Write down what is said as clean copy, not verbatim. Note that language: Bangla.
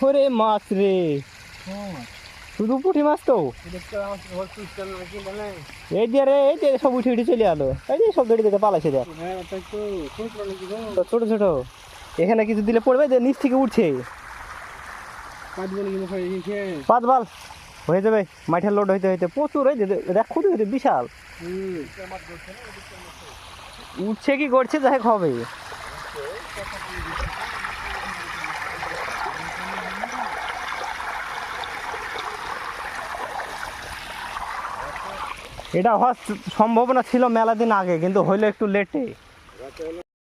ওরে মাছ রে, শুধু পুঁটি মাছ তো। এই দিয়ে রে, এই যে সব উঠে উঠে চলে আলো, এই যে সব দড়ি দিতে পালাইছে দেখ। ছোট ছোট এখানে কিছু দিলে পড়বে, যে নিচ থেকে উঠছে। 5 বাল হয়ে যাবে, মাঠের লোড হইতে হইতে প্রচুর। এই যে দেখ খুদ হইতে বিশাল উঠছে, কি করছে যাই হোক হবে। এটা হওয়ার সম্ভাবনা ছিল মেলা দিন আগে, কিন্তু হইলো একটু লেটে।